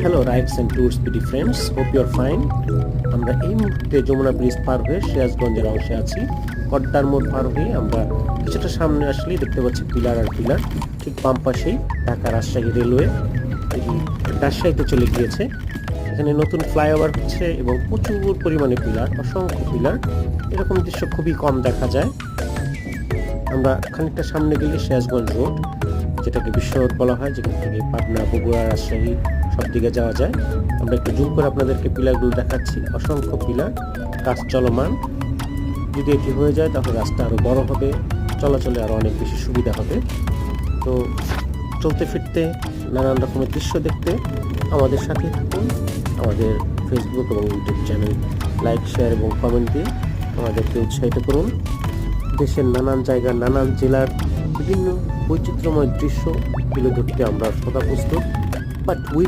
Hello rides and tours BD friends, hope you are fine. আমরা এই মুহূর্তে Jamuna bridge পার হয়ে সিরাজগঞ্জের অংশে আছি। কড্ডার মোড় পার হয়ে আমরা কিছুটা সামনে আসলেই দেখতে পাচ্ছি পিলার আর পিলার। ঠিক বাম পাশেই ঢাকা রাজশাহী রেলওয়ে রাজশাহীতে চলে গিয়েছে। এখানে নতুন ফ্লাইওভার হচ্ছে এবং প্রচুর পরিমাণে পিলার, অসংখ্য পিলার। এরকম দৃশ্য খুবই কম দেখা যায়। আমরা খানিকটা সামনে গেলে সিরাজগঞ্জ রোড, যেটাকে বিশ্ব রোড বলা হয়, যেখান থেকে পাবনা, বগুড়া, রাজশাহী সব দিকে যাওয়া যায়। আমরা একটু জুম করে আপনাদেরকে পিলারগুলো দেখাচ্ছি। অসংখ্য পিলার, কাজ চলমান। যদি এটি হয়ে যায় তাহলে রাস্তা আরও বড় হবে, চলাচলে আরও অনেক বেশি সুবিধা হবে। তো চলতে ফিরতে নানান রকমের দৃশ্য দেখতে আমাদের সাথে থাকুন। আমাদের ফেসবুক এবং ইউটিউব চ্যানেল লাইক, শেয়ার এবং কমেন্ট দিয়ে আমাদেরকে উৎসাহিত করুন। দেশের নানান জায়গার, নানান জেলার বিভিন্ন বৈচিত্র্যময় দৃশ্য তুলে ধরতে আমরা সদা প্রস্তুত। But we